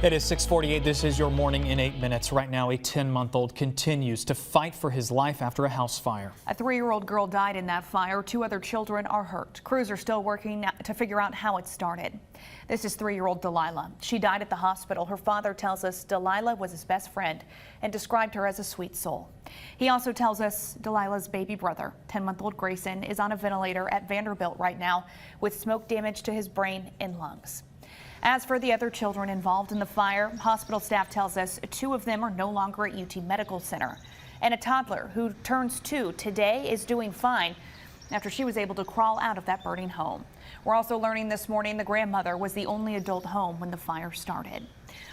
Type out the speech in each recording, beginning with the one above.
It is 6:48. This is your morning in 8 minutes. Right now, a 10-month-old continues to fight for his life after a house fire. A 3-year-old girl died in that fire. 2 other children are hurt. Crews are still working to figure out how it started. This is 3-year-old Delilah. She died at the hospital. Her father tells us Delilah was his best friend and described her as a sweet soul. He also tells us Delilah's baby brother, 10-month-old Grayson, is on a ventilator at Vanderbilt right now with smoke damage to his brain and lungs. As for the other children involved in the fire, hospital staff tells us 2 of them are no longer at UT Medical Center. And a toddler who turns 2 today is doing fine after she was able to crawl out of that burning home. We're also learning this morning the grandmother was the only adult home when the fire started.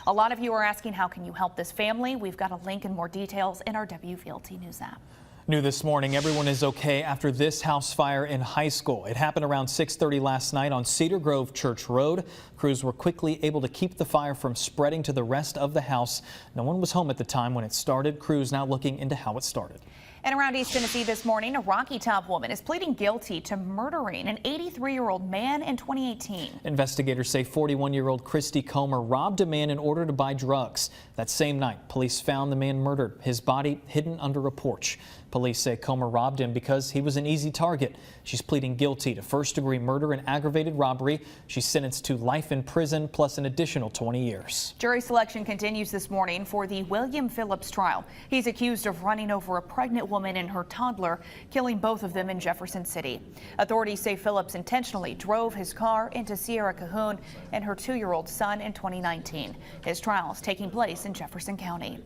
A lot of you are asking, how can you help this family? We've got a link and more details in our WVLT News app. New this morning, everyone is okay after this house fire in high school. It happened around 6:30 last night on Cedar Grove Church Road. Crews were quickly able to keep the fire from spreading to the rest of the house. No one was home at the time when it started. Crews now looking into how it started. And around East Tennessee this morning, a Rocky Top woman is pleading guilty to murdering an 83-year-old man in 2018. Investigators say 41-year-old Christy Comer robbed a man in order to buy drugs. That same night, police found the man murdered, his body hidden under a porch. Police say Comer robbed him because he was an easy target. She's pleading guilty to first-degree murder and aggravated robbery. She's sentenced to life in prison plus an additional 20 years. Jury selection continues this morning for the William Phillips trial. He's accused of running over a pregnant woman and her toddler, killing both of them in Jefferson City. Authorities say Phillips intentionally drove his car into Sierra Cahoon and her 2-year-old son in 2019. His trial is taking place in Jefferson County.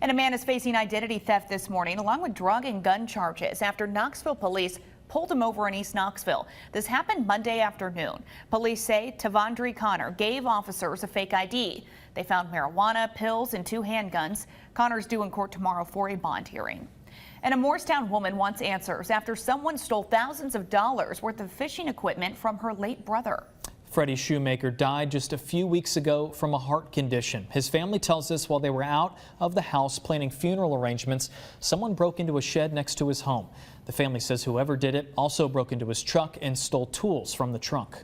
And a man is facing identity theft this morning, along with drug and gun charges, after Knoxville police pulled him over in East Knoxville. This happened Monday afternoon. Police say Tavondre Connor gave officers a fake ID. They found marijuana, pills, and 2 handguns. Connor's due in court tomorrow for a bond hearing. And a Morristown woman wants answers after someone stole thousands of dollars worth of fishing equipment from her late brother. Freddie Shoemaker died just a few weeks ago from a heart condition. His family tells us while they were out of the house planning funeral arrangements, someone broke into a shed next to his home. The family says whoever did it also broke into his truck and stole tools from the trunk.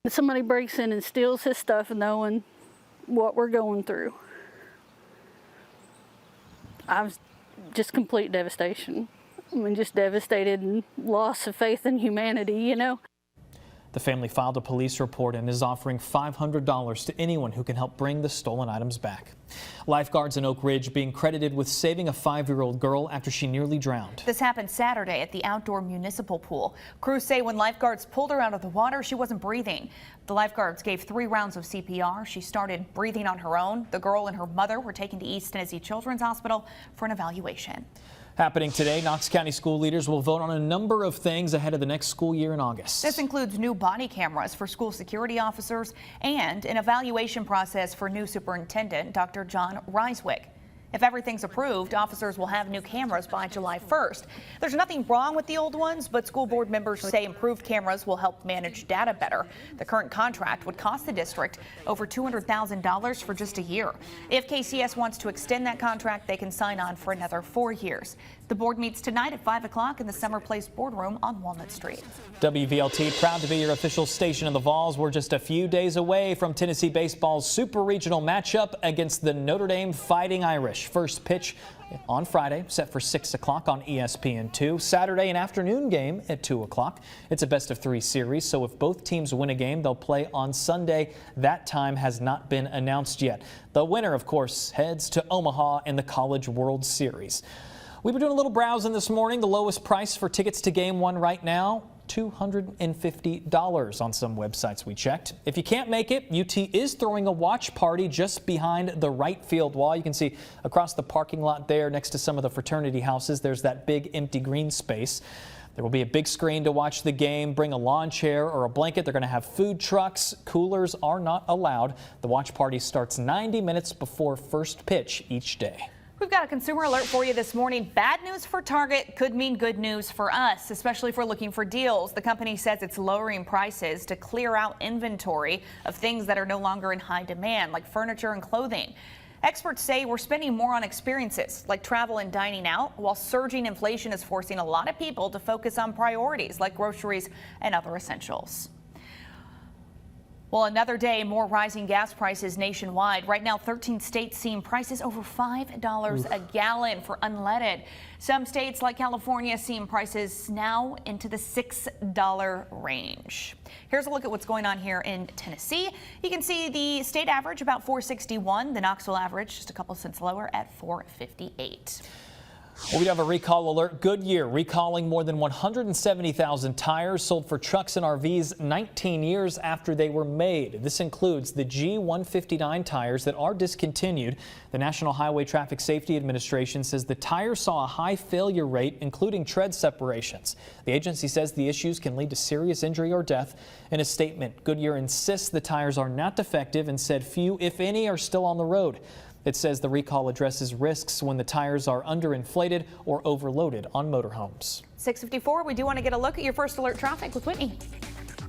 Somebody breaks in and steals his stuff knowing what we're going through. I was just complete devastation. I mean, just devastated and loss of faith in humanity, you know. The family filed a police report and is offering $500 to anyone who can help bring the stolen items back. Lifeguards in Oak Ridge being credited with saving a 5-year-old girl after she nearly drowned. This happened Saturday at the outdoor municipal pool. Crews say when lifeguards pulled her out of the water, she wasn't breathing. The lifeguards gave 3 rounds of CPR. She started breathing on her own. The girl and her mother were taken to East Tennessee Children's Hospital for an evaluation. Happening today, Knox County school leaders will vote on a number of things ahead of the next school year in August. This includes new body cameras for school security officers and an evaluation process for new superintendent, Dr. John Reiswick. If everything's approved, officers will have new cameras by July 1st. There's nothing wrong with the old ones, but school board members say improved cameras will help manage data better. The current contract would cost the district over $200,000 for just a year. If KCS wants to extend that contract, they can sign on for another 4 years. The board meets tonight at 5 o'clock in the Summer Place boardroom on Walnut Street. WVLT proud to be your official station of the Vols. We're just a few days away from Tennessee baseball's super regional matchup against the Notre Dame Fighting Irish. First pitch on Friday, set for 6 o'clock on ESPN2. Saturday, an afternoon game at 2 o'clock. It's a best-of-3 series, so if both teams win a game, they'll play on Sunday. That time has not been announced yet. The winner, of course, heads to Omaha in the College World Series. We were doing a little browsing this morning. The lowest price for tickets to Game 1 right now, $250 on some websites we checked. If you can't make it, UT is throwing a watch party just behind the right field wall. You can see across the parking lot there next to some of the fraternity houses, there's that big empty green space. There will be a big screen to watch the game. Bring a lawn chair or a blanket. They're going to have food trucks. Coolers are not allowed. The watch party starts 90 minutes before first pitch each day. We've got a consumer alert for you this morning. Bad news for Target could mean good news for us, especially if we're looking for deals. The company says it's lowering prices to clear out inventory of things that are no longer in high demand, like furniture and clothing. Experts say we're spending more on experiences like travel and dining out, while surging inflation is forcing a lot of people to focus on priorities like groceries and other essentials. Well, another day, more rising gas prices nationwide. Right now, 13 states seeing prices over $5 a gallon for unleaded. Some states like California seeing prices now into the $6 range. Here's a look at what's going on here in Tennessee. You can see the state average about $4.61. The Knoxville average just a couple cents lower at $4.58. Well, we have a recall alert. Goodyear recalling more than 170,000 tires sold for trucks and RVs 19 years after they were made. This includes the G159 tires that are discontinued. The National Highway Traffic Safety Administration says the tires saw a high failure rate, including tread separations. The agency says the issues can lead to serious injury or death. In a statement, Goodyear insists the tires are not defective and said few, if any, are still on the road. It says the recall addresses risks when the tires are underinflated or overloaded on motorhomes. 6:54, we do want to get a look at your first alert traffic with Whitney.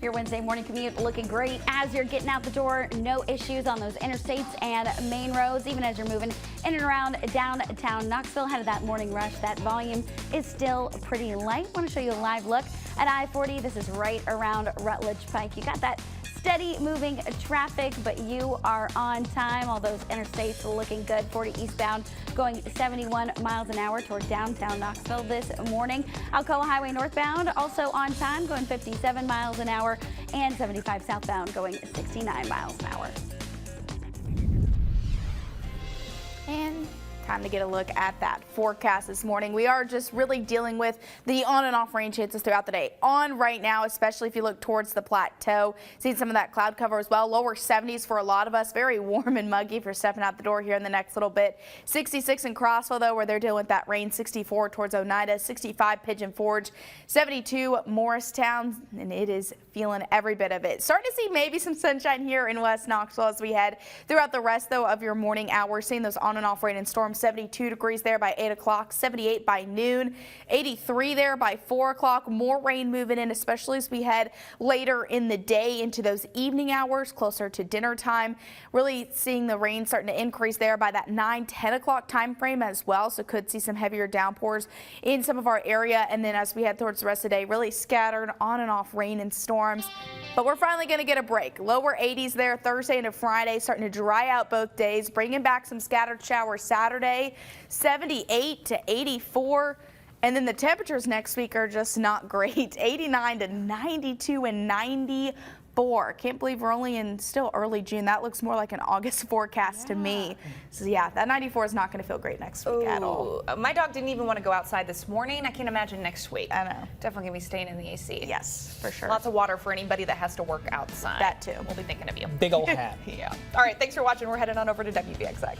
Your Wednesday morning commute looking great as you're getting out the door. No issues on those interstates and main roads, even as you're moving in and around downtown Knoxville. Ahead of that morning rush, that volume is still pretty light. Want to show you a live look at I-40. This is right around Rutledge Pike. You got that steady moving traffic, but you are on time. All those interstates looking good. 40 eastbound going 71 miles an hour toward downtown Knoxville this morning. Alcoa Highway northbound also on time, going 57 miles an hour, and 75 southbound going 69 miles an hour. And time to get a look at that forecast this morning. We are just really dealing with the on and off rain chances throughout the day. On right now, especially if you look towards the plateau, seeing some of that cloud cover as well. Lower 70s for a lot of us. Very warm and muggy if you're stepping out the door here in the next little bit. 66 in Crossville, though, where they're dealing with that rain. 64 towards Oneida. 65 Pigeon Forge. 72 Morristown, and it is feeling every bit of it. Starting to see maybe some sunshine here in West Knoxville as we head throughout the rest, though, of your morning hours. Seeing those on and off rain and storms. 72 degrees there by 8 o'clock, 78 by noon, 83 there by 4 o'clock. More rain moving in, especially as we head later in the day into those evening hours, closer to dinner time. Really seeing the rain starting to increase there by that 9-10 o'clock time frame as well. So could see some heavier downpours in some of our area. And then as we head towards the rest of the day, really scattered on and off rain and storms. But we're finally going to get a break. Lower 80s there Thursday into Friday, starting to dry out both days, bringing back some scattered showers Saturday. 78 to 84. And then the temperatures next week are just not great. 89 to 92 and 94. Can't believe we're only in still early June. That looks more like an August forecast to me. So yeah, that 94 is not going to feel great next week at all. My dog didn't even want to go outside this morning. I can't imagine next week. I know. Definitely going to be staying in the AC. Yes, for sure. Lots of water for anybody that has to work outside. That too. We'll be thinking of you. Big old hat. Yeah. All right. Thanks for watching. We're headed on over to WVXX.